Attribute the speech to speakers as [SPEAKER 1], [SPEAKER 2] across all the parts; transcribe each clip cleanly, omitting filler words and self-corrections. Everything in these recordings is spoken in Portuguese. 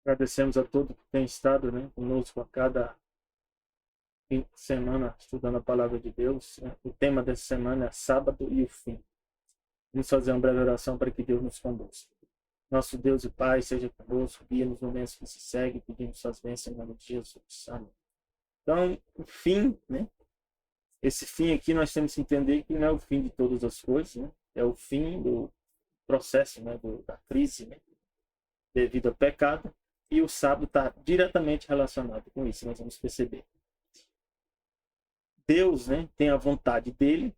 [SPEAKER 1] Agradecemos a todos que têm estado, né, conosco a cada fim de semana estudando a palavra de Deus, né? O tema dessa semana é sábado e o fim. Vamos fazer uma breve oração para que Deus nos conduza. Nosso Deus e Pai, seja conosco, guia nos momentos que se segue, pedimos suas bênçãos em nome de Jesus. Amém. Então, o fim, né? Esse fim aqui nós temos que entender que não é o fim de todas as coisas, né? É o fim do processo, né? Da crise, né? Devido ao pecado. E o sábado está diretamente relacionado com isso, nós vamos perceber. Deus, né, tem a vontade dele,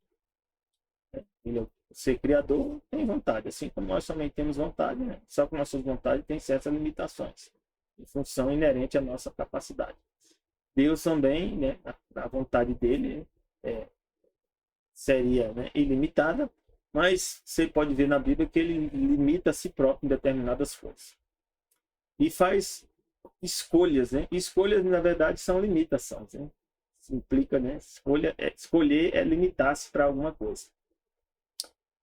[SPEAKER 1] né? Ele é o ser criador, tem vontade, assim como nós também temos vontade, né? Só que nossas vontades têm certas limitações, em função inerente à nossa capacidade. Deus também, né, a vontade dele seria, né, ilimitada, mas você pode ver na Bíblia que ele limita a si próprio em determinadas coisas. E faz escolhas, né? Escolhas, na verdade, são limitações, né? Isso implica, né? Escolher é limitar-se para alguma coisa.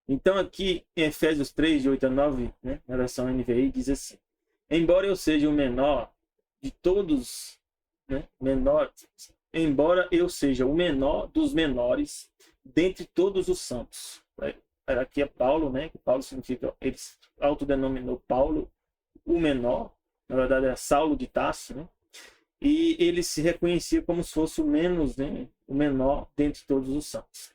[SPEAKER 1] Então, aqui em Efésios 3, de 8 a 9, né, na versão NVI, diz assim: embora eu seja o menor de todos, né, embora eu seja o menor dos menores dentre todos os santos. Aqui é Paulo, né? Que Paulo significa, ele autodenominou Paulo o menor, na verdade era Saulo de Tarso, né? E ele se reconhecia como se fosse o menos, né? O menor dentre todos os santos.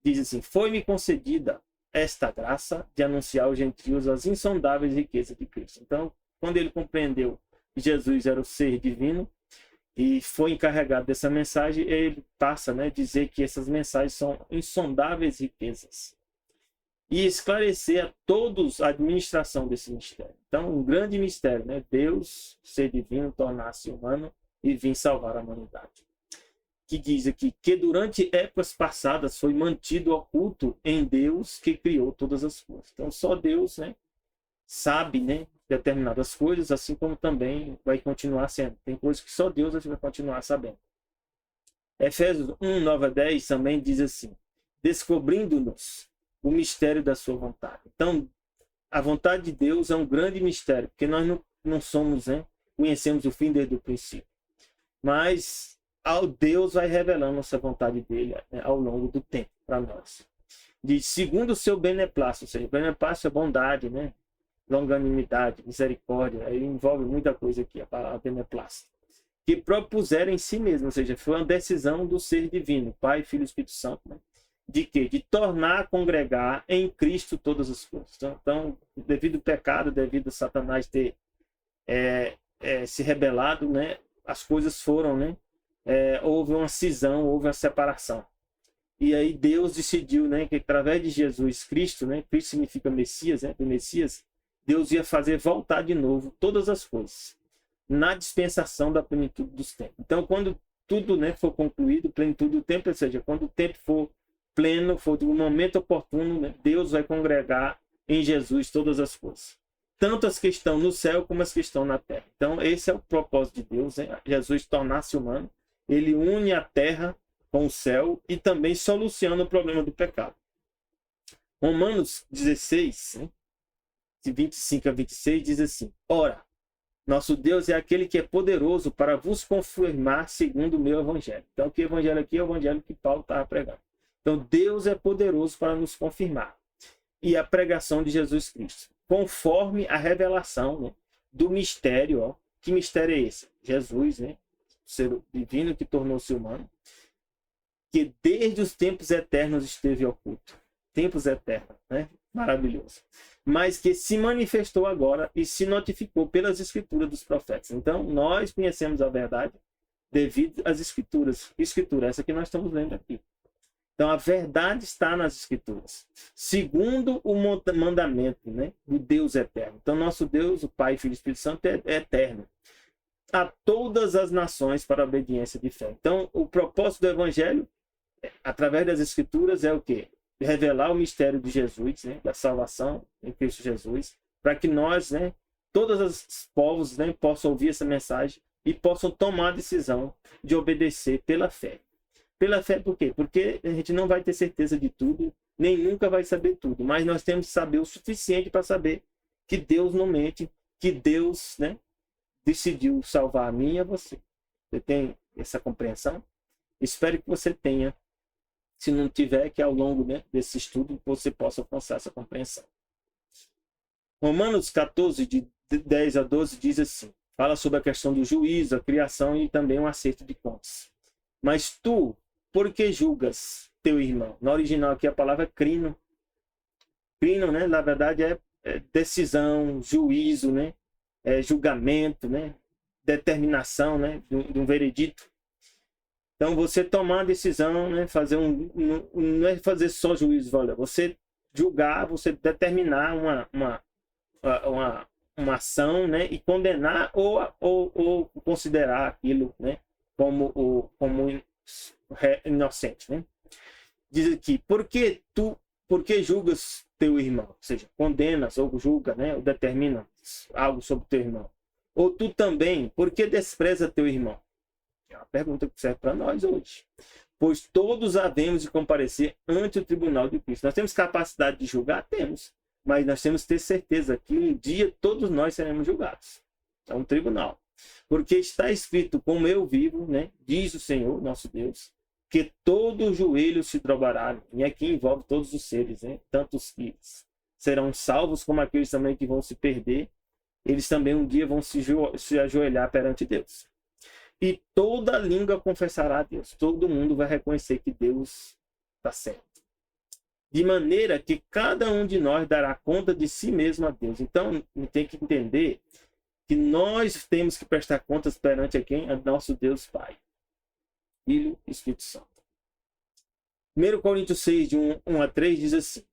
[SPEAKER 1] Diz assim: foi-me concedida esta graça de anunciar aos gentios as insondáveis riquezas de Cristo. Então, quando ele compreendeu que Jesus era o ser divino e foi encarregado dessa mensagem, ele passa, né, a dizer que essas mensagens são insondáveis riquezas e esclarecer a todos a administração desse mistério. Então, um grande mistério, né? Deus, ser divino, tornar-se humano e vir salvar a humanidade. Que diz aqui que durante épocas passadas foi mantido oculto em Deus que criou todas as coisas. Então, só Deus, né, sabe, né, determinadas coisas, assim como também vai continuar sendo. Tem coisas que só Deus vai continuar sabendo. Efésios 1, 9 a 10 também diz assim: descobrindo-nos o mistério da sua vontade. Então, a vontade de Deus é um grande mistério, porque nós não somos, né, conhecemos o fim desde o princípio. Mas ao Deus vai revelando essa vontade dele, né, ao longo do tempo para nós. Diz, segundo o seu beneplácito, ou seja, beneplácito é bondade, né? Longanimidade, misericórdia, aí envolve muita coisa aqui, a palavra beneplácito. Que propuseram em si mesmo, ou seja, foi uma decisão do ser divino, Pai, Filho e Espírito Santo, né? De quê? De tornar a congregar em Cristo todas as coisas. Então, devido ao pecado, devido a Satanás ter se rebelado, né? As coisas foram, né? Houve uma cisão, houve uma separação. E aí Deus decidiu, né, que através de Jesus Cristo, né? Cristo significa Messias, né? O Messias, Deus ia fazer voltar de novo todas as coisas na dispensação da plenitude dos tempos. Então, quando tudo, né, for concluído, plenitude do tempo, ou seja, quando o tempo for pleno, for do momento oportuno, né, Deus vai congregar em Jesus todas as coisas. Tanto as que estão no céu como as que estão na terra. Então, esse é o propósito de Deus, né? Jesus tornar-se humano. Ele une a terra com o céu e também soluciona o problema do pecado. Romanos 16, né, de 25 a 26, diz assim: ora, nosso Deus é aquele que é poderoso para vos confirmar segundo o meu evangelho. Então, que evangelho aqui é o evangelho que Paulo estava pregando. Então, Deus é poderoso para nos confirmar. E a pregação de Jesus Cristo, conforme a revelação, né, do mistério. Ó. Que mistério é esse? Jesus, né, o ser divino que tornou-se humano, que desde os tempos eternos esteve oculto. Tempos eternos, né? Maravilhoso. Mas que se manifestou agora e se notificou pelas escrituras dos profetas. Então, nós conhecemos a verdade devido às escrituras. Escritura, essa que nós estamos lendo aqui. Então, a verdade está nas escrituras. Segundo o mandamento, né, do Deus eterno. Então, nosso Deus, o Pai, Filho e Espírito Santo, é eterno. A todas as nações para a obediência de fé. Então, o propósito do evangelho, através das escrituras, é o quê? Revelar o mistério de Jesus, né, da salvação em Cristo Jesus, para que nós, né, todos os povos, né, possam ouvir essa mensagem e possam tomar a decisão de obedecer pela fé. Pela fé por quê? Porque a gente não vai ter certeza de tudo, nem nunca vai saber tudo, mas nós temos que saber o suficiente para saber que Deus não mente, que Deus, né, decidiu salvar a mim e a você. Você tem essa compreensão? Espero que você tenha. Se não tiver, que ao longo, né, desse estudo você possa alcançar essa compreensão. Romanos 14, de 10 a 12, diz assim, fala sobre a questão do juízo, a criação e também um acerto de contas. Mas tu, por que julgas teu irmão? Na original aqui a palavra é crino. Crino, né, na verdade é decisão, juízo, né, julgamento, né, determinação, né, de um veredito. Então você tomar a decisão, né, fazer não é fazer só juízo de valor, você julgar, você determinar uma ação, né, e condenar ou considerar aquilo, né, como inocente, né? Diz aqui, por que julgas teu irmão? Ou seja, condenas ou julga, né, ou determina algo sobre teu irmão. Ou tu também, por que despreza teu irmão? É uma pergunta que serve para nós hoje. Pois todos havemos de comparecer ante o tribunal de Cristo. Nós temos capacidade de julgar? Temos. Mas nós temos que ter certeza que um dia todos nós seremos julgados. É um tribunal. Porque está escrito, como eu vivo, né, diz o Senhor, nosso Deus, que todo joelho se dobrará. E aqui envolve todos os seres, né, tanto os que serão salvos como aqueles também que vão se perder. Eles também um dia vão se ajoelhar perante Deus. E toda língua confessará a Deus. Todo mundo vai reconhecer que Deus está certo. De maneira que cada um de nós dará conta de si mesmo a Deus. Então, tem que entender que nós temos que prestar contas perante a quem? A nosso Deus Pai, Filho e Espírito Santo. 1 Coríntios 6, de 1 a 3, diz assim: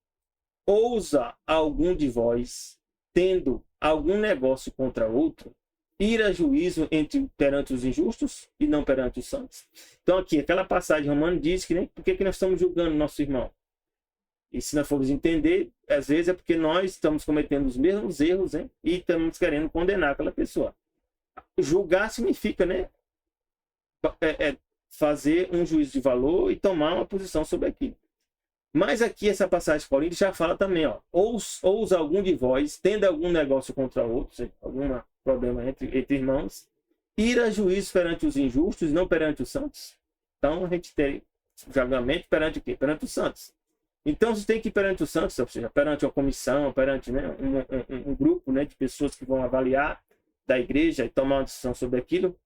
[SPEAKER 1] ousa algum de vós, tendo algum negócio contra outro, ir a juízo perante os injustos e não perante os santos? Então aqui, aquela passagem romana diz que, né, por que nós estamos julgando nosso irmão? E se nós formos entender, às vezes é porque nós estamos cometendo os mesmos erros, né, e estamos querendo condenar aquela pessoa. Julgar significa, né, fazer um juízo de valor e tomar uma posição sobre aquilo. Mas aqui essa passagem de Coríntios já fala também, ó, ousa algum de vós, tendo algum negócio contra outro, seja, algum problema entre irmãos, ir a juízo perante os injustos e não perante os santos. Então a gente tem julgamento perante o quê? Perante os santos. Então você tem que ir perante os santos, ou seja, perante uma comissão, perante, né, um grupo, né, de pessoas que vão avaliar da igreja e tomar uma decisão sobre aquilo.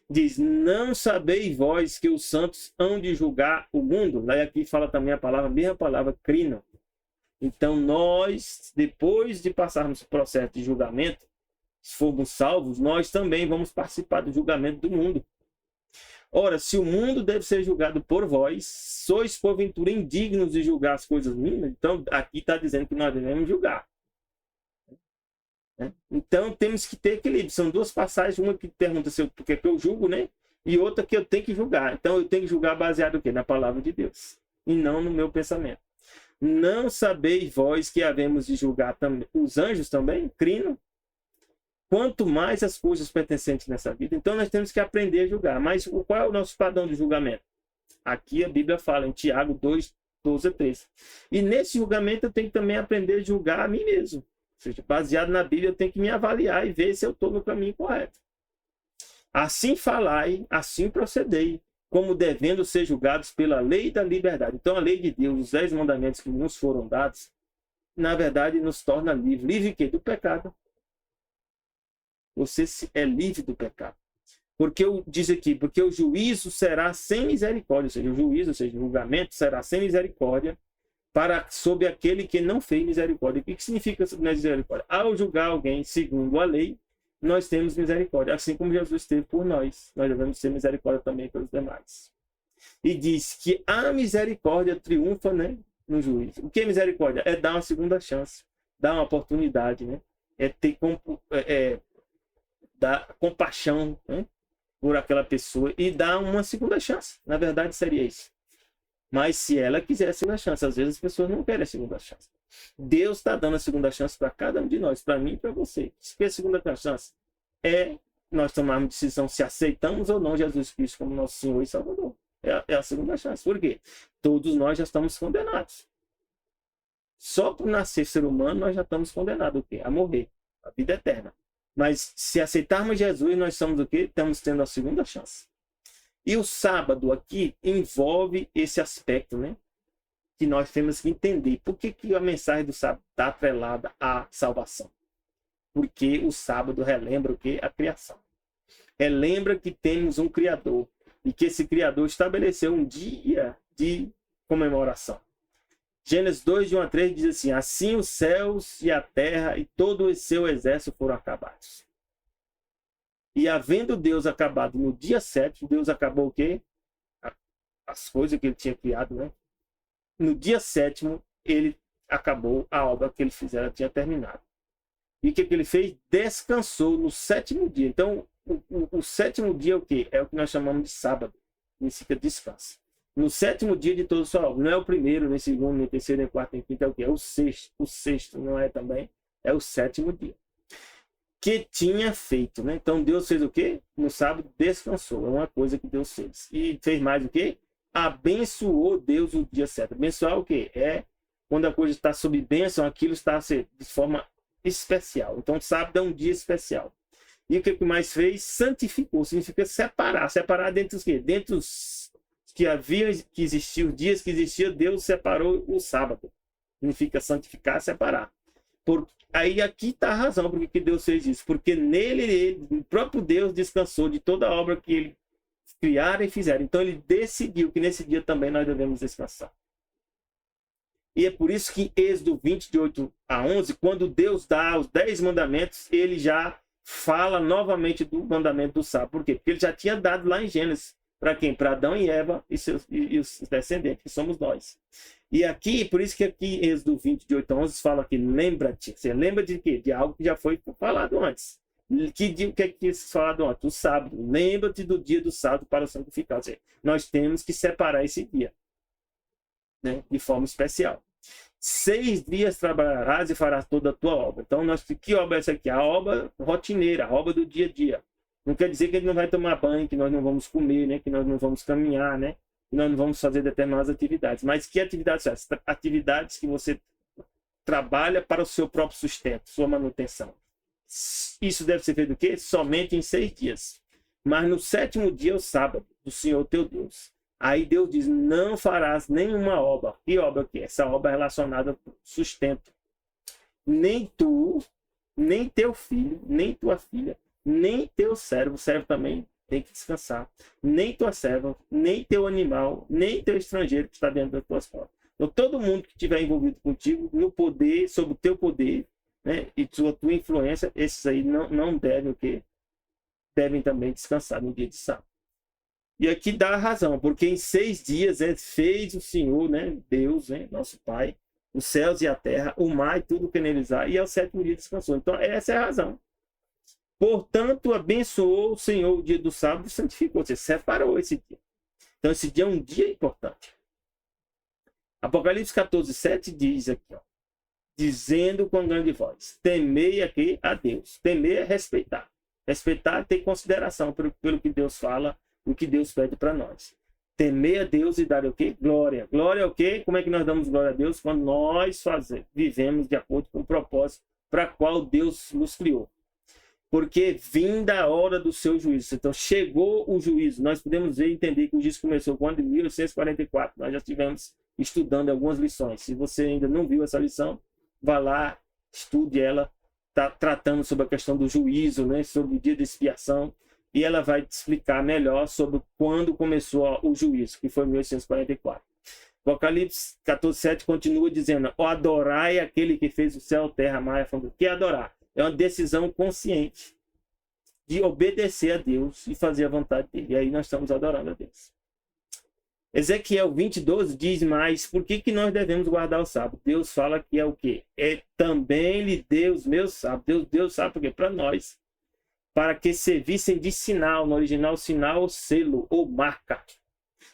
[SPEAKER 1] Diz, não sabeis vós que os santos hão de julgar o mundo? Daí aqui fala também a mesma palavra, crino. Então nós, depois de passarmos o processo de julgamento, se formos salvos, nós também vamos participar do julgamento do mundo. Ora, se o mundo deve ser julgado por vós, sois porventura indignos de julgar as coisas mínimas? Então aqui está dizendo que nós devemos julgar. Então temos que ter equilíbrio. São duas passagens, uma que pergunta se por que eu julgo, né? E outra que eu tenho que julgar. Então eu tenho que julgar baseado no quê? Na palavra de Deus, e não no meu pensamento. Não sabeis vós que havemos de julgar os anjos também? Crino? Quanto mais as coisas pertencentes nessa vida. Então nós temos que aprender a julgar. Mas qual é o nosso padrão de julgamento? Aqui a Bíblia fala em Tiago 2, 12 a 13. E nesse julgamento eu tenho que também aprender a julgar a mim mesmo. Ou seja, baseado na Bíblia, eu tenho que me avaliar e ver se eu estou no caminho correto. Assim falai, assim procedei, como devendo ser julgados pela lei da liberdade. Então, a lei de Deus, os 10 mandamentos que nos foram dados, na verdade, nos torna livre. Livre de quê? Do pecado. Você é livre do pecado. Porque diz aqui, porque o juízo será sem misericórdia. Ou seja, o juízo, ou seja, o julgamento será sem misericórdia sobre aquele que não fez misericórdia. O que significa misericórdia? Ao julgar alguém segundo a lei, nós temos misericórdia. Assim como Jesus teve por nós, nós devemos ter misericórdia também pelos demais. E diz que a misericórdia triunfa, né, no juízo. O que é misericórdia? É dar uma segunda chance, dar uma oportunidade, né? É ter dar compaixão, né, por aquela pessoa e dar uma segunda chance. Na verdade, seria isso. Mas se ela quiser a segunda chance, às vezes as pessoas não querem a segunda chance. Deus está dando a segunda chance para cada um de nós, para mim e para você. Se quer a segunda chance é nós tomarmos decisão se aceitamos ou não Jesus Cristo como nosso Senhor e Salvador. É a segunda chance. Por quê? Todos nós já estamos condenados. Só por nascer ser humano nós já estamos condenados o quê? A morrer, a vida eterna. Mas se aceitarmos Jesus, nós somos o quê? Estamos tendo a segunda chance. E o sábado aqui envolve esse aspecto, né? Que nós temos que entender. Por que a mensagem do sábado está atrelada à salvação? Porque o sábado relembra o quê? A criação. Relembra que temos um Criador e que esse Criador estabeleceu um dia de comemoração. Gênesis 2, de 1 a 3 diz assim: assim os céus e a terra e todo o seu exército foram acabados. E havendo Deus acabado no dia 7, Deus acabou o quê? As coisas que ele tinha criado, né? No dia 7º, ele acabou a obra que ele fizera, tinha terminado. E o que ele fez? Descansou no 7º dia. Então, o 7º dia é o quê? É o que nós chamamos de sábado. Significa descanso. No 7º dia de toda a sua obra. Não é o primeiro, nem segundo, nem terceiro, nem quarto, nem quinto. É o quê? É o sexto. O sexto não é também. É o 7º dia. Que tinha feito, né? Então, Deus fez o quê? No sábado, descansou. É uma coisa que Deus fez. E fez mais o quê? Abençoou Deus o dia 7. Abençoar o quê? É quando a coisa está sob bênção, aquilo está de forma especial. Então, sábado é um dia especial. E o que mais fez? Santificou. Significa separar. Separar dentro dos quê? Dentro dos que existiam, os dias que existiam, Deus separou o sábado. Significa santificar, separar. Aí aqui está a razão por que Deus fez isso. Porque nele, o próprio Deus descansou de toda a obra que ele criaram e fizeram. Então ele decidiu que nesse dia também nós devemos descansar. E é por isso que Êxodo 20, de 8 a 11, quando Deus dá os 10 mandamentos, ele já fala novamente do mandamento do sábado. Por quê? Porque ele já tinha dado lá em Gênesis. Para quem? Para Adão e Eva e os descendentes, que somos nós. E aqui, por isso que aqui Êxodo 20, de 8 a 11, fala que lembra-te. Você lembra de quê? De algo que já foi falado antes. O que é que foi falado antes? O sábado. Lembra-te do dia do sábado para santificar. Ou seja, nós temos que separar esse dia, né? De forma especial. 6 dias trabalharás e farás toda a tua obra. Então, que obra é essa aqui? A obra rotineira, a obra do dia a dia. Não quer dizer que ele não vai tomar banho, que nós não vamos comer, né? Que nós não vamos caminhar, né? Que nós não vamos fazer determinadas atividades. Mas que atividades são essas? Atividades que você trabalha para o seu próprio sustento, sua manutenção. Isso deve ser feito o quê? Somente em 6 dias. Mas no 7º dia é o sábado do Senhor teu Deus. Aí Deus diz: não farás nenhuma obra. Que obra que é? Essa obra é relacionada ao sustento. Nem tu, nem teu filho, nem tua filha, nem teu servo. O servo também tem que descansar. Nem tua serva, nem teu animal, nem teu estrangeiro que está dentro das tuas portas. Então, todo mundo que estiver envolvido contigo, no poder, sob o teu poder, né, e tua influência, esses aí não devem o quê? Devem também descansar no dia de sábado. E aqui dá a razão, porque em 6 dias fez o Senhor, né, Deus, né, nosso Pai, os céus e a terra, o mar e tudo que neles há, e ao 7º dia descansou. Então, essa é a razão. Portanto, abençoou o Senhor o dia do sábado e santificou. Você separou esse dia. Então, esse dia é um dia importante. Apocalipse 14, 7 diz aqui, ó, dizendo com grande voz: temei aqui a Deus. Temer é respeitar. Respeitar é ter consideração pelo que Deus fala, o que Deus pede para nós. Temer a Deus e dar o quê? Glória. Glória é o quê? Como é que nós damos glória a Deus? Quando nós vivemos de acordo com o propósito para qual Deus nos criou. Porque vinda a hora do seu juízo. Então, chegou o juízo. Nós podemos ver e entender que o juízo começou quando? Em 1844. Nós já estivemos estudando algumas lições. Se você ainda não viu essa lição, vá lá, estude ela. Está tratando sobre a questão do juízo, né? Sobre o dia de expiação. E ela vai te explicar melhor sobre quando começou o juízo, que foi em 1844. Apocalipse 14, 7 continua dizendo: adorai aquele que fez o céu, terra, mar e a fundo. O que é adorar? É uma decisão consciente de obedecer a Deus e fazer a vontade dele. E aí nós estamos adorando a Deus. Ezequiel 20, 12 diz mais: por que nós devemos guardar o sábado? Deus fala que é o quê? É também lhe deu os meus sábados. Deus sabe por quê? Para nós. Para que servissem de sinal, no original sinal, selo ou marca.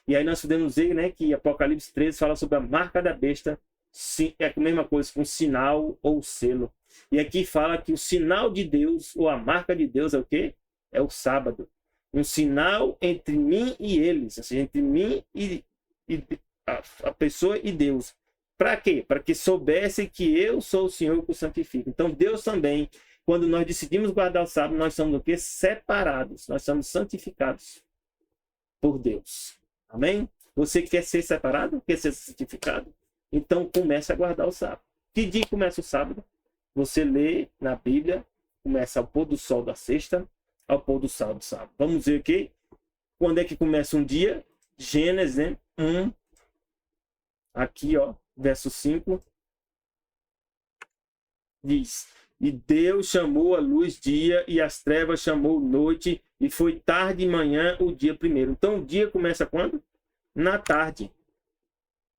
[SPEAKER 1] E aí nós podemos ver, né, que Apocalipse 13 fala sobre a marca da besta, é a mesma coisa com sinal ou selo. E aqui fala que o sinal de Deus, ou a marca de Deus é o quê? É o sábado. Um sinal entre mim e eles, ou seja, entre mim e a pessoa e Deus. Para quê? Para que soubessem que eu sou o Senhor que o santifico. Então Deus também, quando nós decidimos guardar o sábado, nós somos o quê? Separados, nós somos santificados por Deus. Amém? Você quer ser separado? Quer ser santificado? Então comece a guardar o sábado. Que dia começa o sábado? Você lê na Bíblia, começa ao pôr do sol da sexta, ao pôr do sol do sábado. Vamos ver aqui. Quando é que começa um dia? Gênesis, né? 1. Aqui, ó, verso 5. Diz: e Deus chamou a luz dia e as trevas chamou noite, e foi tarde e manhã o dia primeiro. Então o dia começa quando? Na tarde,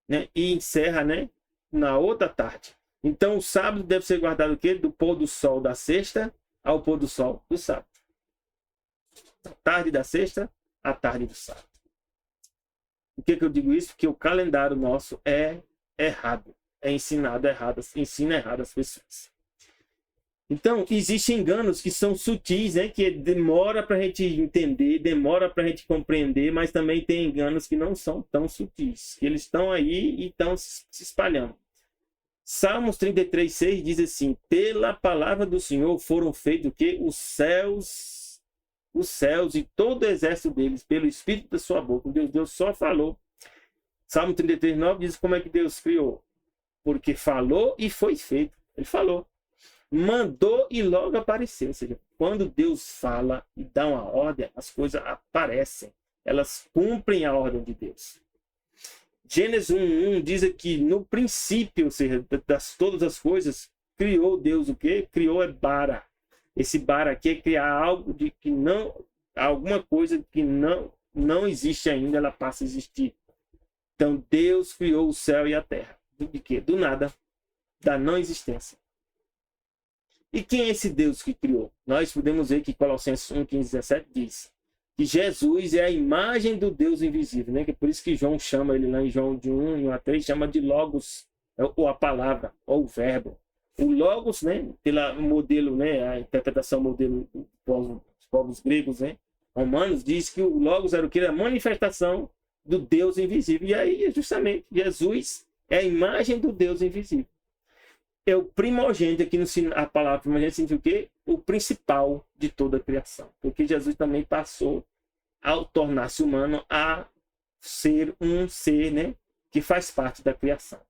[SPEAKER 1] né? E encerra, né, na outra tarde. Então o sábado deve ser guardado o quê? Do pôr do sol da sexta ao pôr do sol do sábado. A tarde da sexta à tarde do sábado. Por que eu digo isso? Porque o calendário nosso é errado. É ensinado errado, ensina errado as pessoas. Então, existem enganos que são sutis, né? Que demora para a gente entender, demora para a gente compreender, mas também tem enganos que não são tão sutis. Que eles estão aí e estão se espalhando. Salmos 33:6 diz assim: pela palavra do Senhor foram feitos o quê? Os céus e todo o exército deles, pelo Espírito da sua boca. Deus só falou. Salmo 33:9 diz como é que Deus criou. Porque falou e foi feito. Ele falou. Mandou e logo apareceu. Ou seja, quando Deus fala e dá uma ordem, as coisas aparecem. Elas cumprem a ordem de Deus. Gênesis 1:1 diz que no princípio, ou seja, todas as coisas, criou Deus o quê? Criou bara. Esse bara aqui é criar algo de que não, alguma coisa que não existe ainda, ela passa a existir. Então Deus criou o céu e a terra. De quê? Do nada, da não existência. E quem é esse Deus que criou? Nós podemos ver que Colossenses 1:15-17 diz que Jesus é a imagem do Deus invisível, né? Que é por isso que João chama ele lá em João de 1:1-3, chama de Logos, ou a palavra, ou o verbo. O Logos, né? Pela modelo, né? A interpretação modelo dos povos gregos, né? Romanos, diz que o Logos era o que? A manifestação do Deus invisível. E aí, justamente, Jesus é a imagem do Deus invisível. É o primogênito, aqui no a palavra primogênito significa o quê? O principal de toda a criação. Porque Jesus também passou, ao tornar-se humano, a ser um ser, né, que faz parte da criação.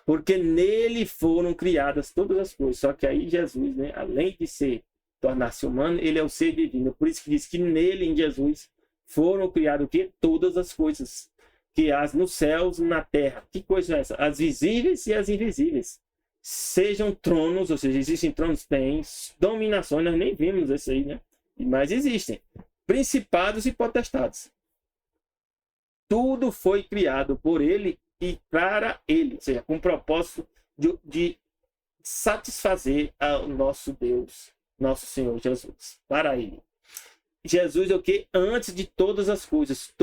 [SPEAKER 1] Porque nele foram criadas todas as coisas. Só que aí Jesus, né, além de tornar-se humano, ele é o ser divino. Por isso que diz que nele, em Jesus, foram criadas o quê? Todas as coisas. Que há nos céus e na terra. Que coisa é essa? As visíveis e as invisíveis. Sejam tronos, ou seja, existem tronos, tem dominações, nós nem vimos isso aí, né? Mas existem. Principados e potestades. Tudo foi criado por ele e para ele, ou seja, com o propósito de satisfazer ao nosso Deus, nosso Senhor Jesus, para ele. Jesus é o que? Antes de todas as coisas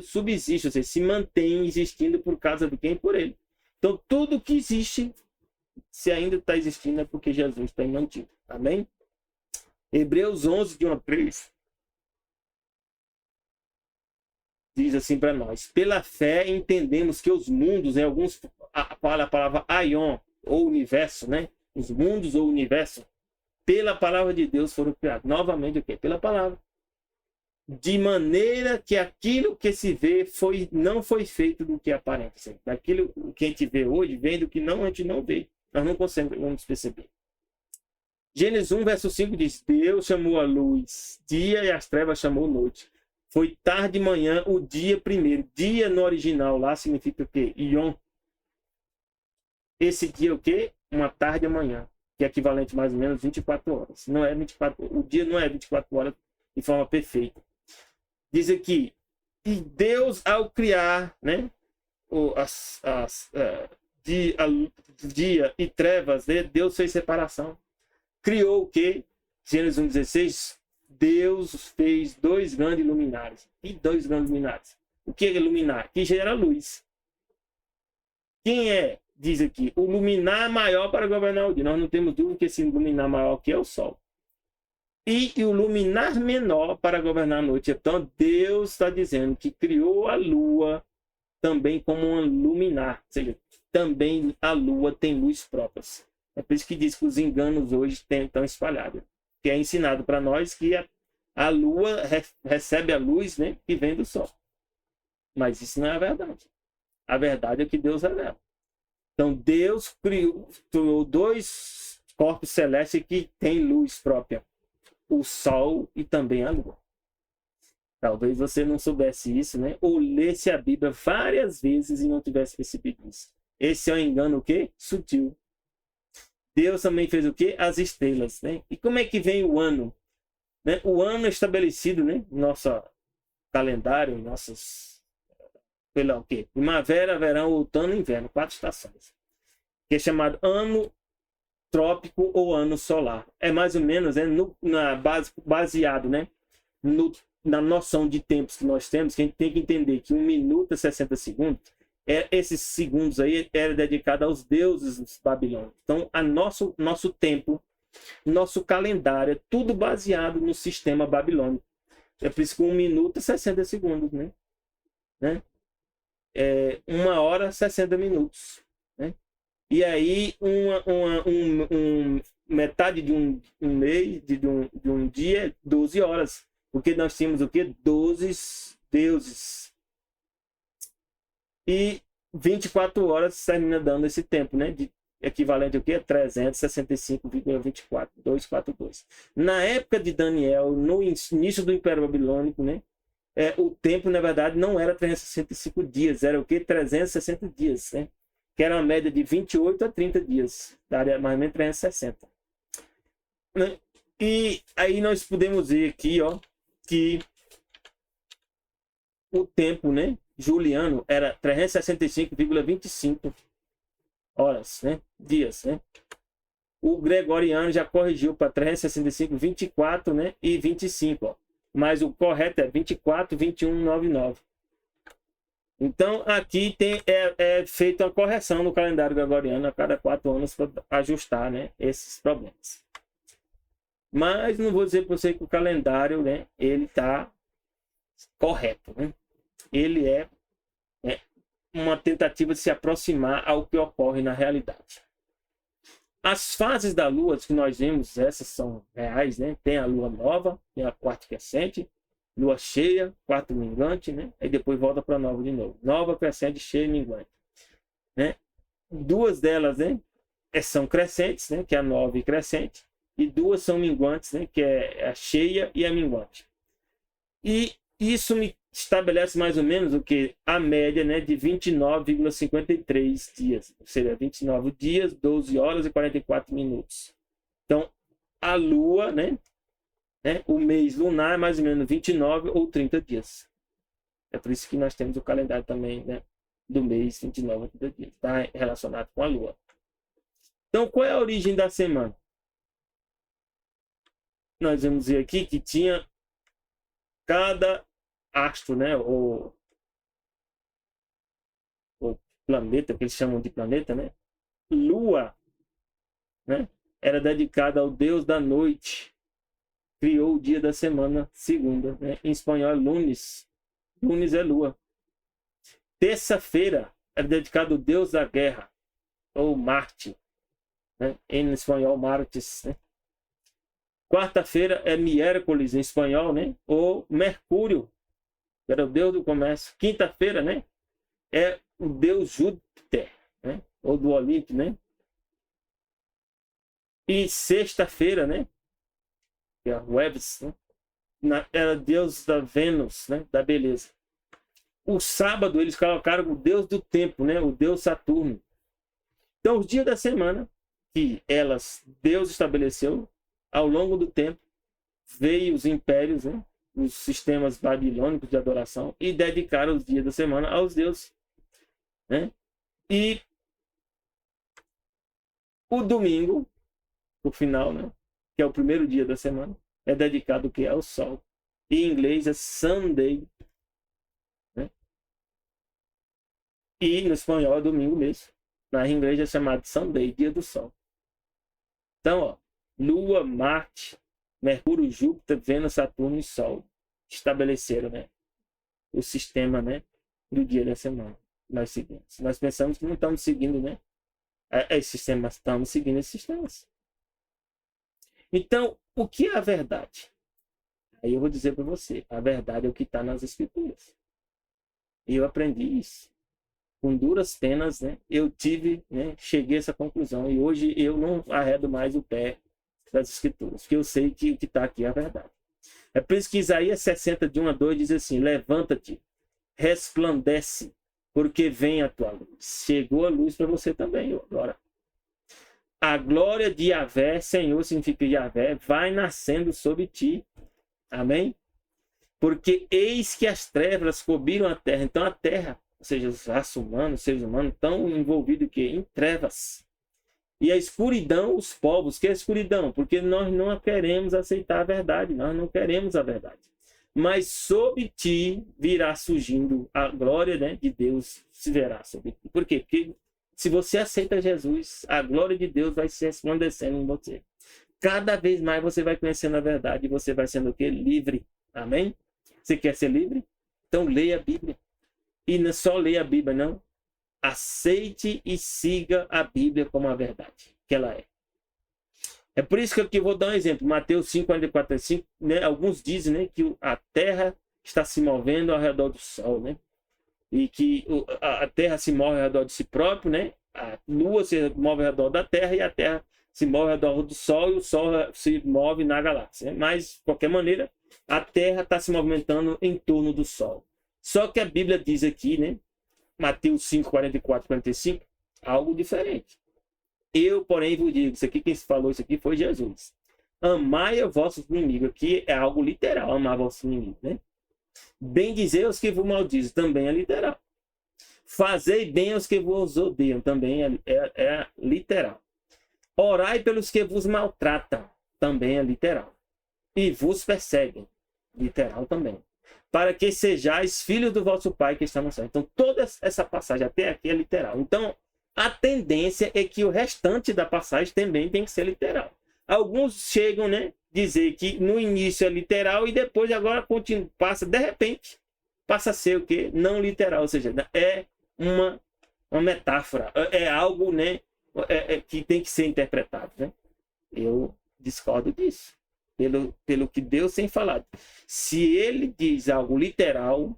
[SPEAKER 1] subsistem, ou seja, se mantém existindo por causa de quem? Por ele. Então, tudo que existe, se ainda está existindo, é porque Jesus está mantido. Amém? Hebreus 11:1-3 diz assim para nós: pela fé entendemos que os mundos, em alguns a palavra aion, ou universo, né? Os mundos ou universo, pela palavra de Deus foram criados. Novamente o quê? Pela palavra. De maneira que aquilo que se vê não foi feito do que aparenta. Daquilo que a gente vê hoje, vem do que a gente não vê. Nós não conseguimos perceber. Gênesis 1:5 diz: Deus chamou a luz dia e as trevas chamou noite. Foi tarde de manhã o dia primeiro. Dia no original lá significa o quê? Ion. Esse dia é o quê? Uma tarde amanhã, que é equivalente mais ou menos 24 horas. Não é 24, o dia não é 24 horas de forma perfeita. Diz aqui: e Deus, ao criar, né, dia e trevas, né, Deus fez separação. Criou o quê? Gênesis 1:16, Deus fez dois grandes luminares. E dois grandes luminares. O que é luminar? Que gera luz. Quem é? Diz aqui, o luminar maior para governar o dia. Nós não temos dúvida que esse luminar maior aqui é o sol. E o luminar menor para governar a noite. Então, Deus está dizendo que criou a lua também como um luminar. Ou seja, também a lua tem luz própria. É por isso que diz que os enganos hoje estão espalhados. Que é ensinado para nós que a lua recebe a luz, né, que vem do sol. Mas isso não é a verdade. A verdade é que Deus revela. Então Deus criou dois corpos celestes que têm luz própria. O sol e também a lua. Talvez você não soubesse isso, né? Ou lesse a Bíblia várias vezes e não tivesse percebido isso. Esse é um engano o quê? Sutil. Deus também fez o quê? As estrelas, né? E como é que vem o ano? Né? O ano é estabelecido, né? Nosso calendário, nossos... Pela o quê? Primavera, verão, outono e inverno. 4 estações. Que é chamado ano trópico ou ano solar. É mais ou menos, né? Baseado, né? Na noção de tempos que nós temos, que a gente tem que entender que 1 minuto é 60 segundos. Esses segundos aí era dedicado aos deuses babilônicos. Então, nosso tempo, nosso calendário, é tudo baseado no sistema babilônico. É por isso que 1 minuto é 60 segundos, né? 1 hora, 60 minutos. Né? E aí, metade de um mês, de um dia, é 12 horas. Porque nós tínhamos o quê? 12 deuses. E 24 horas termina dando esse tempo, né? Equivalente ao quê? 365,24, 242. Na época de Daniel, no início do Império Babilônico, né? O tempo, na verdade, não era 365 dias, era o quê? 360 dias, né? Que era uma média de 28 a 30 dias, daria mais ou menos 360. Né? E aí nós podemos ver aqui, ó, que o tempo, né, juliano era 365,25 horas, né, dias, né. O gregoriano já corrigiu para 365,24, né, e 25, ó. Mas o correto é 24, 21, 99. Então aqui é feita uma correção no calendário gregoriano a cada 4 anos para ajustar, né, esses problemas. Mas não vou dizer para você que o calendário, né, ele está correto. Né? Ele é uma tentativa de se aproximar ao que ocorre na realidade. As fases da Lua que nós vemos, essas são reais, né? Tem a Lua nova, tem a quarta crescente, Lua cheia, quarto minguante, né? Aí depois volta para nova de novo. Nova, crescente, cheia e minguante. Né? 2 delas, né, são crescentes, né? Que é a nova e crescente. E 2 são minguantes, né? Que é a cheia e a minguante. E isso me estabelece mais ou menos o que? A média, né? De 29,53 dias. Ou seja, 29 dias, 12 horas e 44 minutos. Então, a Lua, né? O mês lunar é mais ou menos 29 ou 30 dias. É por isso que nós temos o calendário também, né? Do mês 29 ou 30 dias. Está relacionado com a Lua. Então, qual é a origem da semana? Nós vamos ver aqui que tinha cada astro, né, ou planeta, que eles chamam de planeta, né, Lua, né, era dedicada ao deus da noite, criou o dia da semana segunda, né, em espanhol é lunes, lunes é lua. Terça-feira era dedicado ao deus da guerra, ou Marte, né, em espanhol Martes, né. Quarta-feira é miércoles em espanhol, né? Ou Mercúrio, que era o deus do comércio. Quinta-feira, né? É o deus Júpiter, né? Ou do Olimpo, né? E sexta-feira, né? Que é o Eves, né? Era deus da Vênus, né? Da beleza. O sábado eles colocaram o deus do tempo, né? O deus Saturno. Então, os dias da semana que Deus estabeleceu, ao longo do tempo, veio os impérios, né, os sistemas babilônicos de adoração, e dedicaram os dias da semana aos deuses. Né? E o domingo, o final, né, que é o primeiro dia da semana, é dedicado ao sol. Em inglês é Sunday. Né? E no espanhol é domingo mesmo. Na inglês é chamado Sunday, dia do sol. Então, ó, Lua, Marte, Mercúrio, Júpiter, Vênus, Saturno e Sol estabeleceram, né, o sistema, né, do dia da semana. Nós seguimos. Nós pensamos que não estamos seguindo, né, Esses sistemas, estamos seguindo esses sistemas. Então, o que é a verdade? Aí eu vou dizer para você, a verdade é o que está nas Escrituras. E eu aprendi isso. Com duras penas, né? Eu cheguei a essa conclusão. E hoje eu não arredo mais o pé das Escrituras, porque eu sei que o que está aqui é a verdade. É por isso que Isaías 60, de 1 a 2, diz assim: levanta-te, resplandece, porque vem a tua luz. Chegou a luz para você também agora. A glória de Yahvé, Senhor significa Yahvé, vai nascendo sobre ti. Amém? Porque eis que as trevas cobriram a terra. Então a terra, ou seja, os raças humanos, os seres humanos, estão envolvidos em trevas. E a escuridão, os povos, que é a escuridão? Porque nós não queremos aceitar a verdade, nós não queremos a verdade. Mas sobre ti virá surgindo a glória, né, de Deus, se verá sobre ti. Por quê? Porque se você aceita Jesus, a glória de Deus vai se resplandecendo em você. Cada vez mais você vai conhecendo a verdade e você vai sendo o quê? Livre. Amém? Você quer ser livre? Então leia a Bíblia. E não só leia a Bíblia, não. Aceite e siga a Bíblia como a verdade que ela é. É por isso que aqui eu vou dar um exemplo. Mateus 5, 44, 5, né? Alguns dizem, né, que a terra está se movendo ao redor do sol, né? E que a terra se move ao redor de si próprio, né? A lua se move ao redor da terra e a terra se move ao redor do sol e o sol se move na galáxia. Né? Mas, de qualquer maneira, a terra está se movimentando em torno do sol. Só que a Bíblia diz aqui, né? Mateus 5, 44, 45, algo diferente. Eu, porém, vos digo, isso aqui, quem falou isso aqui foi Jesus. Amai os vossos inimigos. Aqui é algo literal, amar vossos inimigos, né? Bendizei aos que vos maldizem, também é literal. Fazei bem aos que vos odeiam, também é literal. Orai pelos que vos maltratam, também é literal. E vos perseguem, literal também. Para que sejais filhos do vosso Pai que está no céu. Então, toda essa passagem até aqui é literal. Então, a tendência é que o restante da passagem também tem que ser literal. Alguns chegam, né, dizer que no início é literal e depois agora passa, de repente, passa a ser o quê? Não literal, ou seja, é uma metáfora, é algo, né, que tem que ser interpretado, né? Eu discordo disso. Pelo que Deus tem falado. Se ele diz algo literal,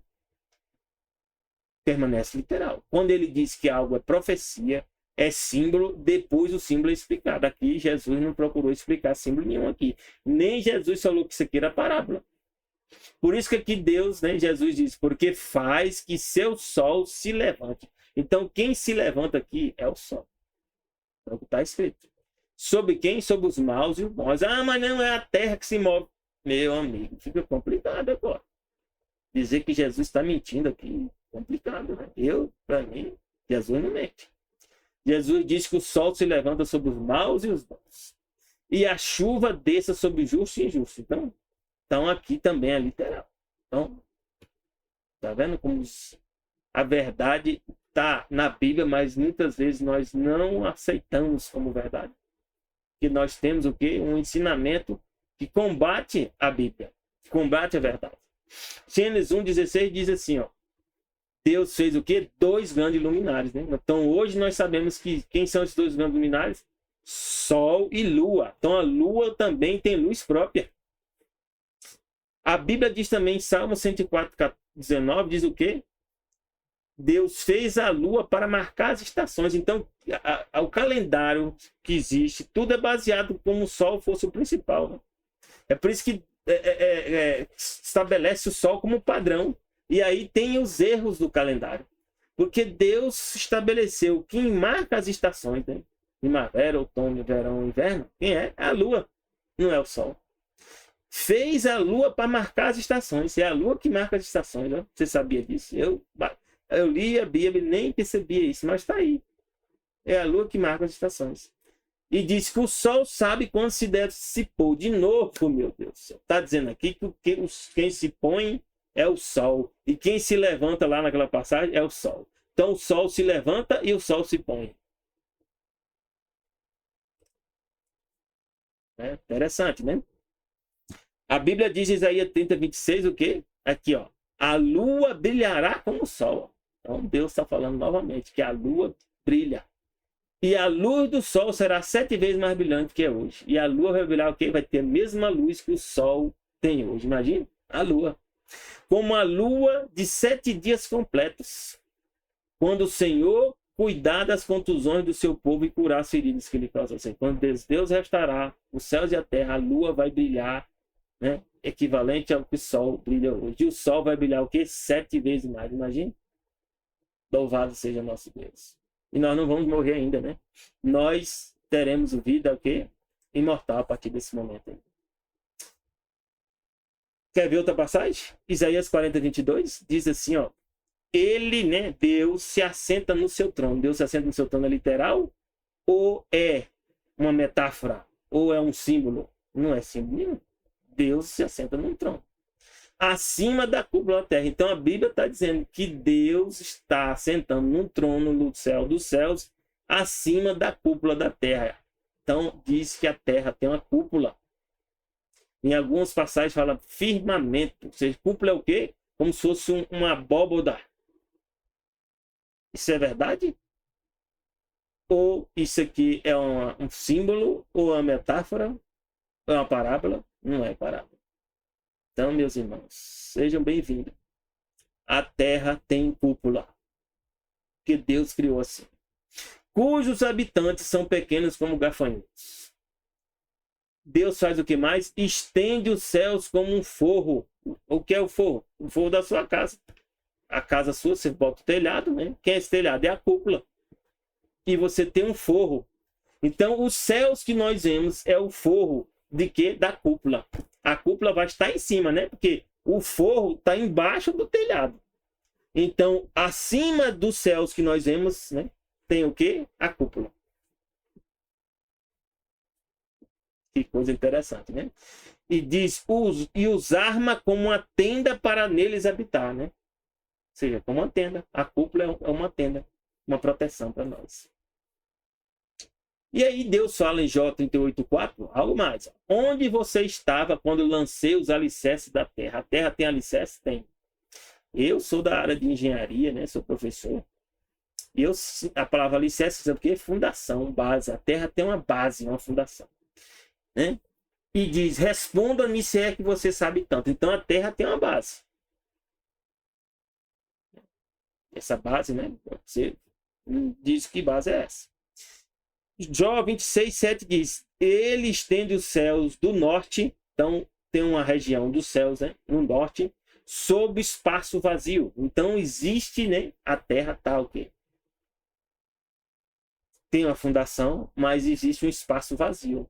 [SPEAKER 1] permanece literal. Quando ele diz que algo é profecia, é símbolo, depois o símbolo é explicado. Aqui Jesus não procurou explicar símbolo nenhum aqui. Nem Jesus falou que isso aqui era parábola. Por isso que aqui Deus, né, Jesus diz, porque faz que seu sol se levante. Então quem se levanta aqui é o sol. É o que está escrito. Sobre quem? Sobre os maus e os bons. Ah, mas não é a terra que se move. Meu amigo, fica complicado agora. Dizer que Jesus está mentindo aqui, complicado, né? Para mim, Jesus não mente. Jesus diz que o sol se levanta sobre os maus e os bons. E a chuva desça sobre justo e injusto. Então aqui também é literal. Então, tá vendo como a verdade está na Bíblia, mas muitas vezes nós não aceitamos como verdade. Que nós temos o quê? Um ensinamento que combate a Bíblia, que combate a verdade. Gênesis 1,16 diz assim, ó, Deus fez o quê? 2 grandes luminares, né? Então hoje nós sabemos que quem são esses 2 grandes luminares? Sol e Lua. Então a Lua também tem luz própria. A Bíblia diz também em Salmo 104, 19, diz o quê? Deus fez a Lua para marcar as estações. Então, o calendário que existe, tudo é baseado como o Sol fosse o principal. Né? É por isso que estabelece o Sol como padrão. E aí tem os erros do calendário. Porque Deus estabeleceu quem marca as estações. Né? Primavera, outono, verão, inverno. Quem é? É a Lua, não é o Sol. Fez a Lua para marcar as estações. É a Lua que marca as estações. Né? Você sabia disso? Eu li a Bíblia e nem percebia isso, mas está aí. É a Lua que marca as estações. E diz que o Sol sabe quando se deve se pôr. De novo, meu Deus. Está dizendo aqui que quem se põe é o Sol. E quem se levanta lá naquela passagem é o Sol. Então o Sol se levanta e o Sol se põe. É interessante, né? A Bíblia diz em Isaías 30, 26 o quê? Aqui, ó. A Lua brilhará como o Sol. Então Deus está falando novamente que a Lua brilha. E a luz do sol será 7 vezes mais brilhante que é hoje. E a lua vai brilhar o quê? Vai ter a mesma luz que o sol tem hoje. Imagina a lua. Como a lua de 7 dias completos. Quando o Senhor cuidar das contusões do seu povo e curar as feridas que lhe causam. Quando Deus restaurar os céus e a terra, a lua vai brilhar, né? Equivalente ao que o sol brilha hoje. E o sol vai brilhar o quê? 7 vezes mais. Imagina? Louvado seja nosso Deus. E nós não vamos morrer ainda, né? Nós teremos vida o quê? Imortal a partir desse momento aí. Quer ver outra passagem? Isaías 40, 22 diz assim, ó. Ele, né, Deus, se assenta no seu trono. Deus se assenta no seu trono é literal? Ou é uma metáfora? Ou é um símbolo? Não é símbolo nenhum. Deus se assenta no trono. Acima da cúpula da terra. Então a Bíblia está dizendo que Deus está sentando num trono no céu dos céus, acima da cúpula da terra. Então diz que a terra tem uma cúpula. Em algumas passagens fala firmamento. Ou seja, cúpula é o quê? Como se fosse uma abóboda. Isso é verdade? Ou isso aqui é um símbolo? Ou uma metáfora? Ou uma parábola? Não é parábola. Então, meus irmãos, sejam bem-vindos. A terra tem cúpula, que Deus criou assim, cujos habitantes são pequenos como gafanhotos. Deus faz o que mais? Estende os céus como um forro. O que é o forro? O forro da sua casa. A casa sua, você bota o telhado, né? Quem é esse telhado? É a cúpula. E você tem um forro. Então, os céus que nós vemos é o forro de quê? Da cúpula. A cúpula vai estar em cima, né? Porque o forro está embaixo do telhado. Então, acima dos céus que nós vemos, né? Tem o quê? A cúpula. Que coisa interessante, né? E diz, e os arma como uma tenda para neles habitar, né? Ou seja, como uma tenda. A cúpula é uma tenda, uma proteção para nós. E aí Deus fala em Jó 38:4, algo mais. Onde você estava quando lancei os alicerces da terra? A terra tem alicerce? Tem. Eu sou da área de engenharia, né? Sou professor. E a palavra alicerce sabe o quê? Fundação, base. A terra tem uma base, uma fundação. Né? E diz, responda-me se é que você sabe tanto. Então a terra tem uma base. Essa base, né? Você diz que base é essa. Jó 26:7 diz, ele estende os céus do norte, então tem uma região dos céus, né, no norte, sob espaço vazio. Então existe, né, a terra tá o quê? Tem uma fundação, mas existe um espaço vazio.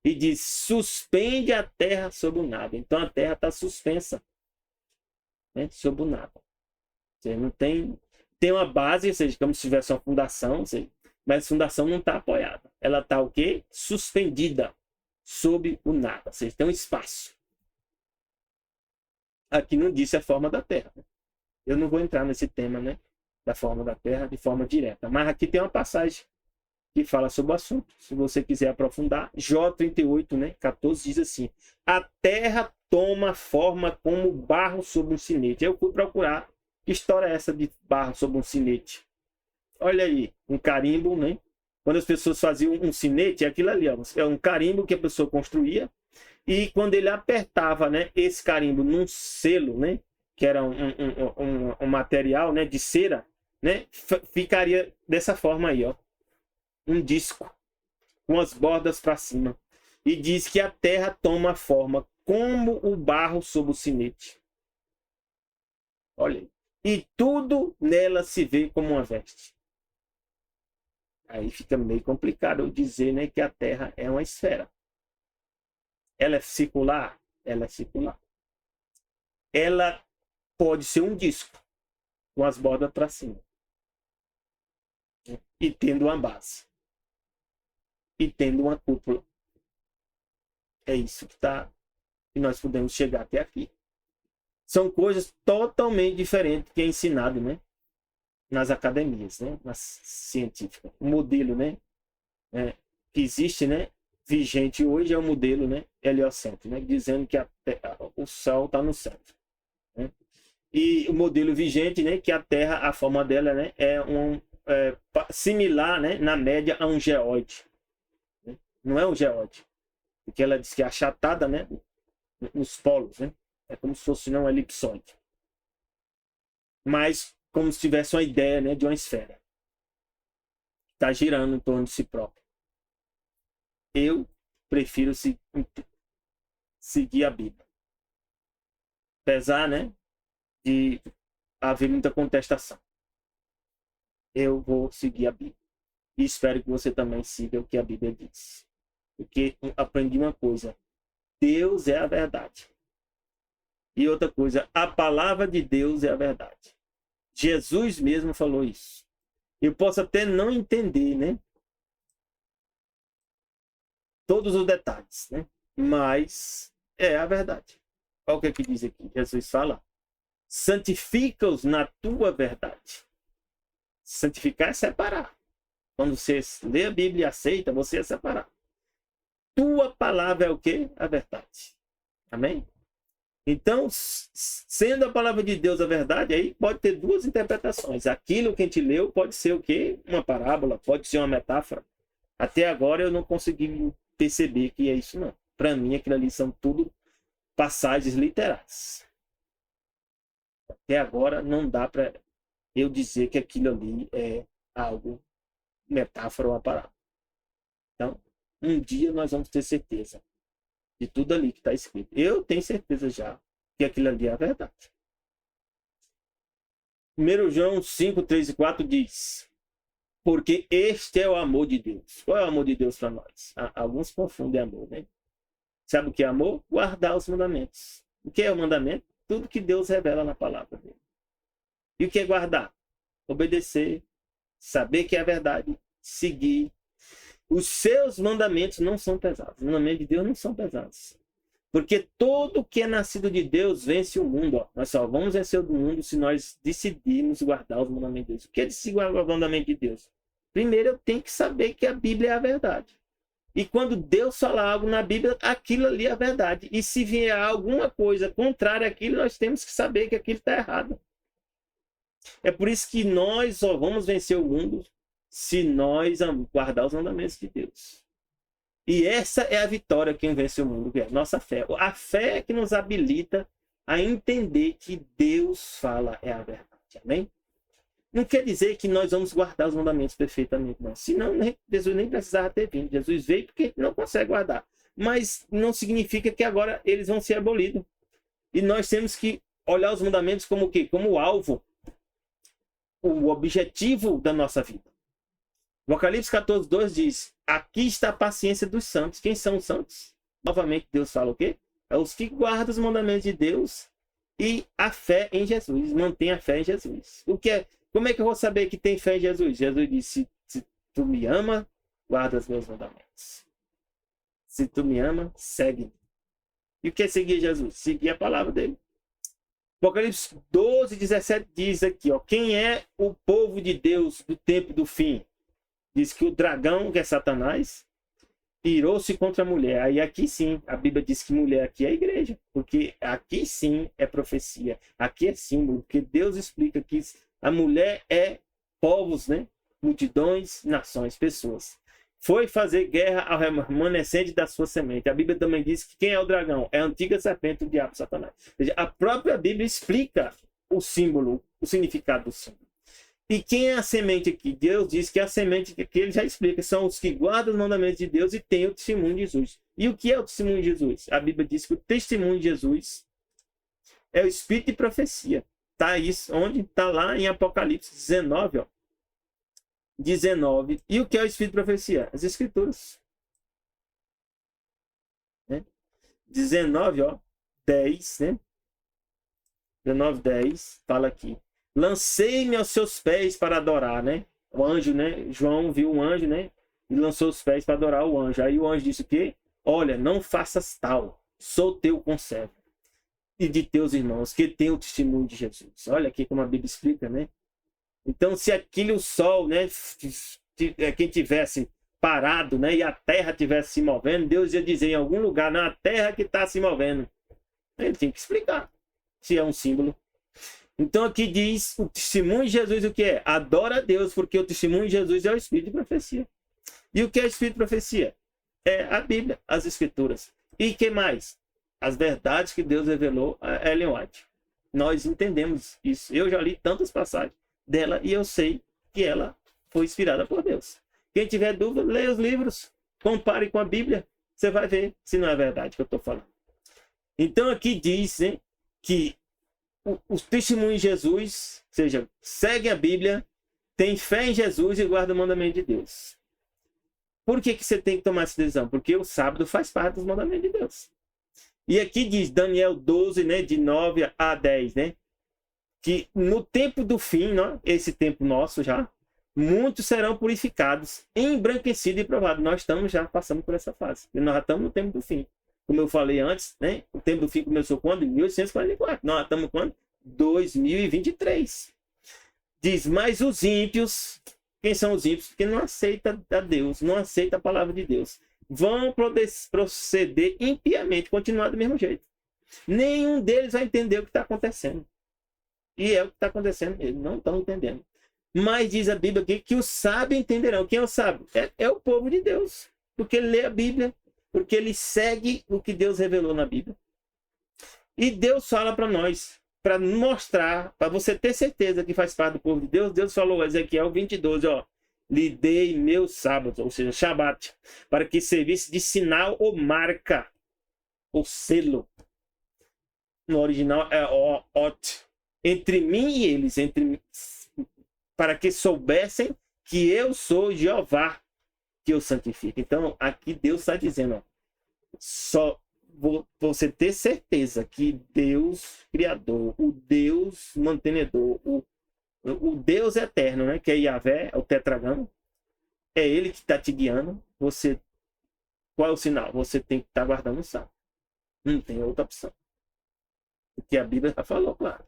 [SPEAKER 1] E diz, suspende a terra sobre o nada. Então a terra está suspensa, né, sobre o nada. Você não tem uma base, ou seja, como se tivesse uma fundação, ou seja, mas a fundação não está apoiada. Ela está o quê? Suspendida sob o nada. Ou seja, tem um espaço. Aqui não disse a forma da Terra. Eu não vou entrar nesse tema, né? Da forma da Terra de forma direta. Mas aqui tem uma passagem que fala sobre o assunto. Se você quiser aprofundar, Jó 38, né? 14 diz assim, a terra toma forma como barro sobre um sinete. Eu fui procurar que história é essa de barro sobre um sinete. Olha aí, um carimbo, né? Quando as pessoas faziam um sinete, é aquilo ali, ó, é um carimbo que a pessoa construía, e quando ele apertava, né, esse carimbo num selo, né, que era um material, né, de cera, né, ficaria dessa forma aí, ó, um disco com as bordas para cima. E diz que a terra toma forma como o barro sob o sinete. Olha aí. E tudo nela se vê como uma veste. Aí fica meio complicado eu dizer, né, que a Terra é uma esfera. Ela é circular? Ela é circular. Ela pode ser um disco, com as bordas para cima. E tendo uma base. E tendo uma cúpula. É isso que nós podemos chegar até aqui. São coisas totalmente diferentes que é ensinado, né? Nas academias, né, nas científicas. O modelo, né, que existe, né, vigente hoje é o modelo, né, heliocêntrico, né, dizendo que o Sol está no centro. Né? E o modelo vigente, né, que a Terra, a forma dela, né, é similar, né, na média a um geóide. Não é um geóide, porque ela diz que é achatada, né, nos polos, né? É como se fosse não um elipsoide. Mas como se tivesse uma ideia, né, de uma esfera. Está girando em torno de si próprio. Eu prefiro seguir a Bíblia. Apesar, né, de haver muita contestação. Eu vou seguir a Bíblia. E espero que você também siga o que a Bíblia diz. Porque aprendi uma coisa. Deus é a verdade. E outra coisa, a palavra de Deus é a verdade. Jesus mesmo falou isso. Eu posso até não entender, né, todos os detalhes, né? Mas é a verdade. Olha o que é que diz aqui. Jesus fala: santifica-os na tua verdade. Santificar é separar. Quando você lê a Bíblia e aceita, você é separar. Tua palavra é o quê? A verdade. Amém? Então, sendo a palavra de Deus a verdade, aí pode ter duas interpretações. Aquilo que a gente leu pode ser o quê? Uma parábola, pode ser uma metáfora. Até agora eu não consegui perceber que é isso, não. Para mim, aquilo ali são tudo passagens literais. Até agora não dá para eu dizer que aquilo ali é algo, metáfora ou uma parábola. Então, um dia nós vamos ter certeza de tudo ali que está escrito. Eu tenho certeza já que aquilo ali é a verdade. 1 João 5, 3 e 4 diz: porque este é o amor de Deus. Qual é o amor de Deus para nós? Alguns confundem amor, né? Sabe o que é amor? Guardar os mandamentos. O que é o mandamento? Tudo que Deus revela na palavra dele. E o que é guardar? Obedecer, saber que é a verdade, seguir. Os seus mandamentos não são pesados. Os mandamentos de Deus não são pesados. Porque todo que é nascido de Deus vence o mundo. Ó. Nós só vamos vencer o mundo se nós decidirmos guardar os mandamentos de Deus. O que é decidir guardar os mandamentos de Deus? Primeiro eu tenho que saber que a Bíblia é a verdade. E quando Deus fala algo na Bíblia, aquilo ali é a verdade. E se vier alguma coisa contrária àquilo, nós temos que saber que aquilo está errado. É por isso que nós só vamos vencer o mundo se nós guardar os mandamentos de Deus. E essa é a vitória que vence o mundo, que é a nossa fé. A fé é que nos habilita a entender que Deus fala é a verdade. Amém? Não quer dizer que nós vamos guardar os mandamentos perfeitamente, não. Senão, Jesus nem precisava ter vindo. Jesus veio porque não consegue guardar. Mas não significa que agora eles vão ser abolidos. E nós temos que olhar os mandamentos como o quê? Como o alvo, o objetivo da nossa vida. O Apocalipse 14, 2 diz: aqui está a paciência dos santos. Quem são os santos? Novamente, Deus fala o quê? É os que guardam os mandamentos de Deus e a fé em Jesus. Mantém a fé em Jesus. Como é que eu vou saber que tem fé em Jesus? Jesus disse: se tu me ama, guarda os meus mandamentos. Se tu me ama, segue. E o que é seguir Jesus? Seguir a palavra dele. Apocalipse 12, 17 diz aqui, ó: quem é o povo de Deus do tempo do fim? Diz que o dragão, que é Satanás, irou-se contra a mulher. Aí aqui sim, a Bíblia diz que mulher aqui é a igreja. Porque aqui sim é profecia. Aqui é símbolo. Porque Deus explica que a mulher é povos, né? Multidões, nações, pessoas. Foi fazer guerra ao remanescente da sua semente. A Bíblia também diz que quem é o dragão? É a antiga serpente, o diabo, Satanás. Ou seja, a própria Bíblia explica o símbolo, o significado do símbolo. E quem é a semente aqui? Deus diz que a semente que ele já explica são os que guardam os mandamentos de Deus e têm o testemunho de Jesus. E o que é o testemunho de Jesus? A Bíblia diz que o testemunho de Jesus é o espírito de profecia. Tá isso, onde? Tá lá em Apocalipse 19, ó. 19. E o que é o espírito de profecia? As escrituras. Né? 19, ó. 10, né? 19, 10. Fala aqui: lancei-me aos seus pés para adorar, né? O anjo, né? João viu um anjo, né? E lançou os pés para adorar o anjo. Aí o anjo disse o quê? Olha, não faças tal. Sou teu conservo. E de teus irmãos, que tem o testemunho de Jesus. Olha aqui como a Bíblia explica, né? Então, se aquele o sol, né? Quem tivesse parado, né? E a terra tivesse se movendo, Deus ia dizer em algum lugar, na terra que está se movendo. Ele tem que explicar se é um símbolo. Então aqui diz o testemunho de Jesus o que é? Adora a Deus, porque o testemunho de Jesus é o Espírito de profecia. E o que é Espírito de profecia? É a Bíblia, as Escrituras. E que mais? As verdades que Deus revelou a Ellen White. Nós entendemos isso. Eu já li tantas passagens dela e eu sei que ela foi inspirada por Deus. Quem tiver dúvida, leia os livros, compare com a Bíblia, você vai ver se não é verdade que eu estou falando. Então aqui diz, hein, que os testemunhos de Jesus, ou seja, segue a Bíblia, tem fé em Jesus e guarda o mandamento de Deus. Por que você tem que tomar essa decisão? Porque o sábado faz parte dos mandamentos de Deus. E aqui diz Daniel 12, né, de 9 a 10, né, que no tempo do fim, né, esse tempo nosso já, muitos serão purificados, embranquecidos e provados. Nós estamos já passando por essa fase. E nós já estamos no tempo do fim. Como eu falei antes, né, o tempo do fim começou quando? Em 1844. Nós já estamos quando? 2023. Diz, mas os ímpios, quem são os ímpios? Porque não aceita a Deus, não aceita a palavra de Deus. Vão proceder impiamente, continuar do mesmo jeito. Nenhum deles vai entender o que está acontecendo. E é o que está acontecendo, eles não estão entendendo. Mas diz a Bíblia aqui que os sábios entenderão. Quem é o sábio? É o povo de Deus. Porque ele lê a Bíblia, porque ele segue o que Deus revelou na Bíblia. E Deus fala para nós, para mostrar, para você ter certeza que faz parte do povo de Deus. Deus falou, Ezequiel 20:12, ó, lhe dei meu sábado, ou seja, Shabat, para que servisse de sinal ou marca, ou selo. No original é ot, entre mim e eles, para que soubessem que eu sou Jeová, que eu santifico. Então, aqui Deus está dizendo, ó, só você ter certeza que Deus Criador, o Deus mantenedor, o Deus eterno, né, que é Yahvé, é o tetragrama, é ele que está te guiando. Você, qual é o sinal? Você tem que estar guardando o sábado. Não tem outra opção. Porque a Bíblia já falou, claro.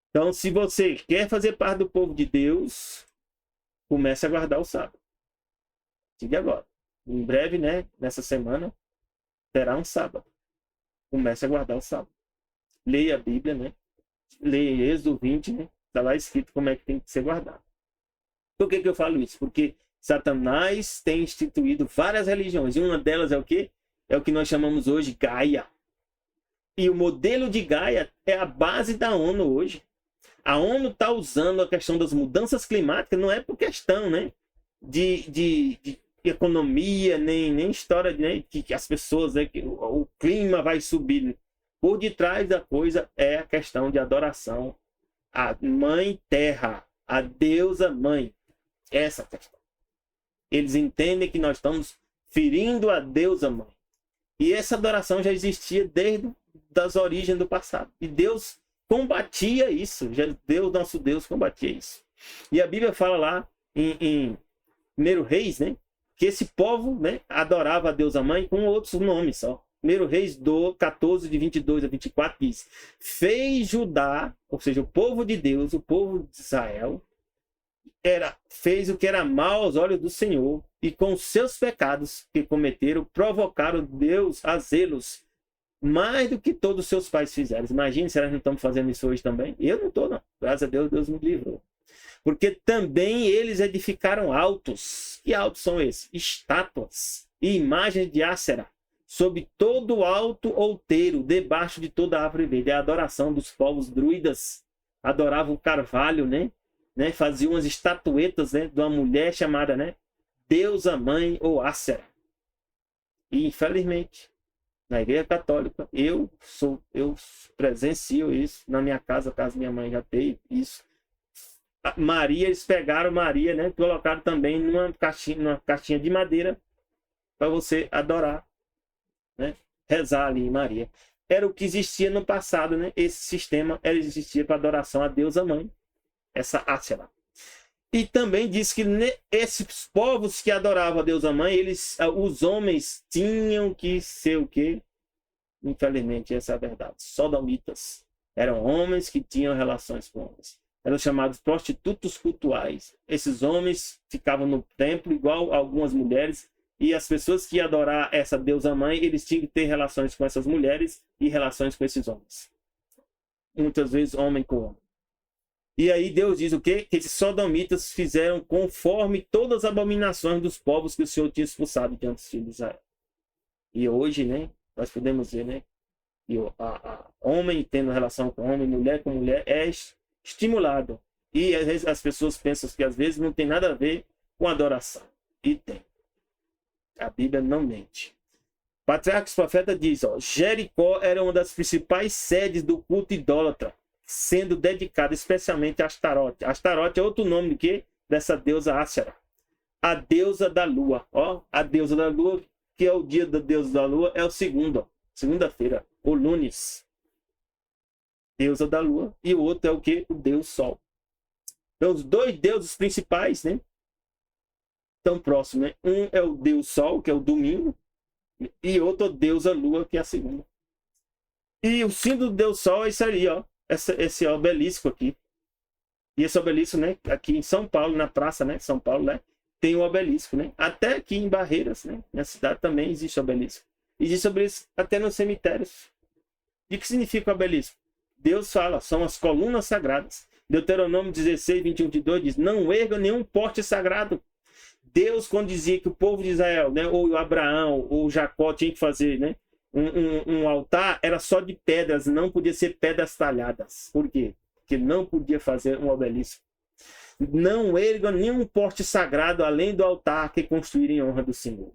[SPEAKER 1] Então, se você quer fazer parte do povo de Deus, comece a guardar o sábado. Siga agora. Em breve, né, nessa semana, terá um sábado. Comece a guardar o sábado. Leia a Bíblia, né? Leia Êxodo 20, né? Está lá escrito como é que tem que ser guardado. Por que eu falo isso? Porque Satanás tem instituído várias religiões. E uma delas é o quê? É o que nós chamamos hoje Gaia. E o modelo de Gaia é a base da ONU hoje. A ONU está usando a questão das mudanças climáticas, não é por questão, né, de economia, nem história, né, que as pessoas, né, que o clima vai subir. Por detrás da coisa é a questão de adoração à Mãe Terra, a deusa Mãe. Essa questão. Eles entendem que nós estamos ferindo a deusa Mãe. E essa adoração já existia desde as origens do passado. E Deus combatia isso. Deus, nosso Deus, combatia isso. E a Bíblia fala lá em 1 Reis, né, que esse povo, né, adorava a deusa Mãe com outros nomes só. 1 Reis 14, de 22 a 24, diz: fez Judá, ou seja, o povo de Deus, o povo de Israel, fez o que era mal aos olhos do Senhor, e com seus pecados que cometeram, provocaram Deus a zelos, mais do que todos os seus pais fizeram. Imagine se nós não estamos fazendo isso hoje também. Eu não estou, não. Graças a Deus, Deus me livrou. Porque também eles edificaram altos. Que altos são esses? Estátuas e imagens de Ácera, sob todo alto outeiro, debaixo de toda árvore verde. É a adoração dos povos druidas. Adoravam o carvalho, né? Faziam umas estatuetas, né, de uma mulher chamada, né, deusa mãe ou Ácera. E infelizmente, na Igreja Católica, eu presencio isso. Na minha casa, caso minha mãe já teve isso. Maria, eles pegaram Maria, né, colocaram também numa caixinha de madeira para você adorar, né, rezar ali em Maria. Era o que existia no passado, né? Esse sistema existia para adoração à deusa mãe, essa Ácera. E também diz que esses povos que adoravam a deusa mãe, os homens tinham que ser o quê? Infelizmente, essa é a verdade. Sodomitas. Eram homens que tinham relações com homens. Eram chamados prostitutos cultuais. Esses homens ficavam no templo igual algumas mulheres, e as pessoas que iam adorar essa deusa mãe, eles tinham que ter relações com essas mulheres e relações com esses homens. muitas vezes homem com homem. E aí Deus diz o quê? Que esses sodomitas fizeram conforme todas as abominações dos povos que o Senhor tinha expulsado diante dos filhos de Israel. E hoje, né, nós podemos ver, né, que homem tendo relação com homem, mulher com mulher, é estimulado. E às vezes as pessoas pensam que às vezes não tem nada a ver com adoração. E tem. A Bíblia não mente. Patriarcas Profeta diz, ó, Jericó era uma das principais sedes do culto idólatra, sendo dedicada especialmente a Astarote. Astarote é outro nome do que? Dessa deusa Áshera. A deusa da lua. Ó, a deusa da lua, que é o dia da deusa da lua, é o segundo, ó, segunda-feira, o lunes. Deusa da lua. E o outro é o que? O deus sol. Então, os dois deuses principais, né? Estão próximos, né? Um é o deus sol, que é o domingo, e outro é a deusa lua, que é a segunda. E o símbolo do deus sol é isso aí, ó. Esse obelisco aqui. E esse obelisco, né? Aqui em São Paulo, na praça, né? São Paulo, né? Tem o obelisco, né? Até aqui em Barreiras, né? Na cidade também existe obelisco. Existe obelisco até nos cemitérios. E o que significa o obelisco? Deus fala, são as colunas sagradas. Deuteronômio 16, 21-22 diz, não erga nenhum poste sagrado. Deus, quando dizia que o povo de Israel, né, ou Abraão, ou Jacó tinha que fazer, né, um altar, era só de pedras, não podia ser pedras talhadas. Por quê? Porque não podia fazer um obelisco. Não erga nenhum poste sagrado além do altar que construir em honra do Senhor,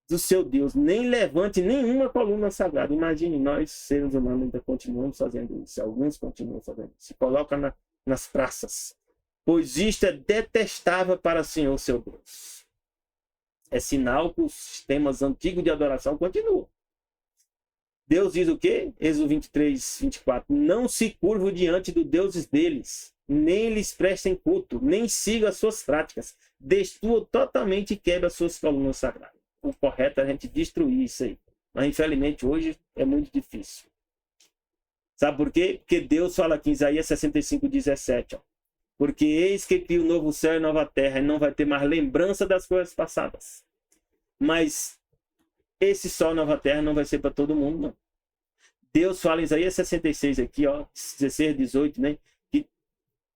[SPEAKER 1] do seu Deus. Nem levante nenhuma coluna sagrada. Imagine, nós, seres humanos, ainda continuamos fazendo isso. Alguns continuam fazendo isso. Se coloca nas praças. Pois isto é detestável para o Senhor, seu Deus. É sinal que os sistemas antigos de adoração continuam. Deus diz o quê? Êxodo 23, 24. Não se curvam diante dos deuses deles, nem lhes prestem culto, nem sigam as suas práticas. Destrua totalmente e quebra as suas colunas sagradas. O correto é a gente destruir isso aí. Mas, infelizmente, hoje é muito difícil. Sabe por quê? Porque Deus fala aqui em Isaías 65, 17. Ó. Porque eis que cria um novo céu e nova terra, e não vai ter mais lembrança das coisas passadas. Mas esse sol e nova terra não vai ser para todo mundo, não. Deus fala em Isaías 66 aqui, ó, 16, 18, né?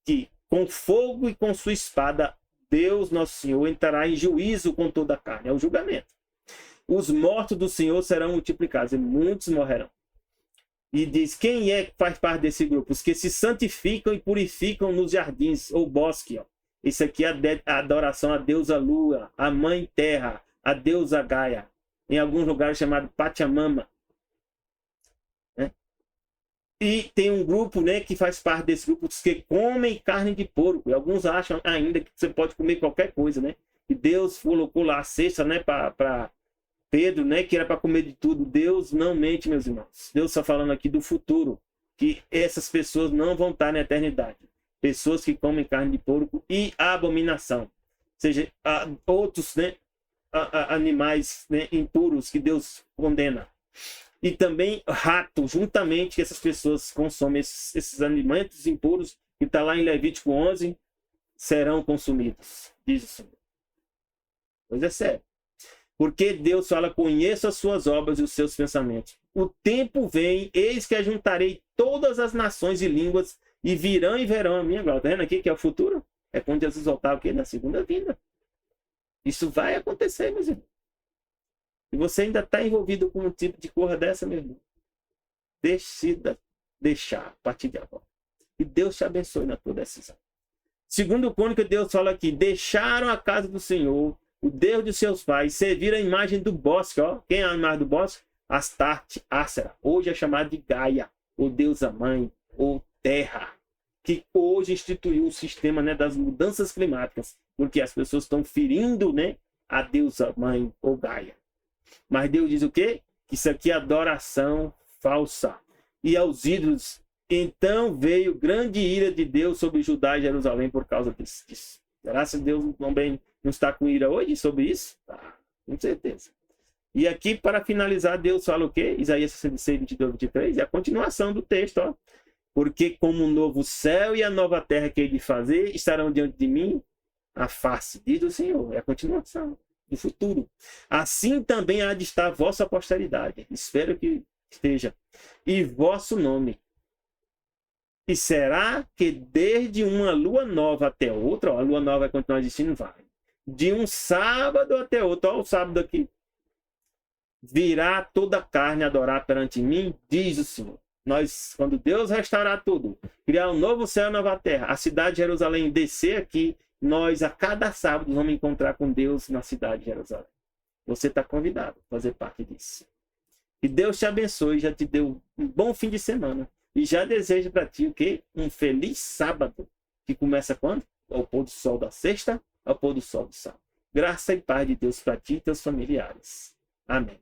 [SPEAKER 1] Que com fogo e com sua espada, Deus, nosso Senhor, entrará em juízo com toda a carne. É o julgamento. Os mortos do Senhor serão multiplicados, e muitos morrerão. E diz, quem é que faz parte desse grupo? Os que se santificam e purificam nos jardins, ou bosque. Ó. Isso aqui é a adoração à deusa Lua, à mãe terra, à deusa Gaia. Em alguns lugares chamado Pachamama. Né? E tem um grupo, né, que faz parte desse grupo, que comem carne de porco. E alguns acham ainda que você pode comer qualquer coisa, né? E Deus colocou lá a cesta, né, para Pedro, né, que era para comer de tudo. Deus não mente, meus irmãos. Deus está falando aqui do futuro, que essas pessoas não vão estar na eternidade. Pessoas que comem carne de porco e abominação. Ou seja, outros, né, animais, né, impuros que Deus condena. E também rato, juntamente que essas pessoas consomem esses alimentos impuros, que está lá em Levítico 11, serão consumidos, diz o Senhor. Pois é sério. Porque Deus fala, conheço as suas obras e os seus pensamentos. O tempo vem, eis que ajuntarei todas as nações e línguas, e virão e verão a minha glória. Está vendo aqui que é o futuro? É quando Jesus voltar o quê? Na segunda vinda. Isso vai acontecer, meus irmãos. E você ainda está envolvido com um tipo de coisa dessa, meu irmão. Decida deixar a partir de agora. E Deus te abençoe na tua decisão. Segundo Crônica, Deus fala aqui, deixaram a casa do Senhor, o Deus de seus pais, serviram a imagem do bosque. Ó. Quem é a imagem do bosque? Astarte, Ácera. Hoje é chamado de Gaia, ou deusa mãe, ou terra. Que hoje instituiu o sistema, né, das mudanças climáticas. Porque as pessoas estão ferindo, né, a deusa mãe, ou Gaia. Mas Deus diz o quê? Que isso aqui é adoração falsa. E aos ídolos. Então veio grande ira de Deus sobre Judá e Jerusalém por causa disso. Graças a Deus também não está com ira hoje sobre isso? Tá, com certeza. E aqui, para finalizar, Deus fala o quê? Isaías 66, 22, 23. É a continuação do texto. Ó. Porque como um novo céu e a nova terra que ele fazer, estarão diante de mim a face, diz o Senhor. É a continuação do futuro. Assim também há de estar a vossa posteridade. Espero que esteja. E vosso nome. E será que desde uma lua nova até outra, ó, a lua nova vai continuar existindo? Vai. De um sábado até outro, ó, o sábado aqui, virá toda a carne adorar perante mim, diz o Senhor. Nós, quando Deus restaurar tudo, criar um novo céu e nova terra, a cidade de Jerusalém descer aqui, nós a cada sábado vamos encontrar com Deus na cidade de Jerusalém. Você está convidado a fazer parte disso. Que Deus te abençoe, já te deu um bom fim de semana. E já desejo para ti o quê? Um feliz sábado. Que começa quando? Ao pôr do sol da sexta, ao pôr do sol do sábado. Graça e paz de Deus para ti e teus familiares. Amém.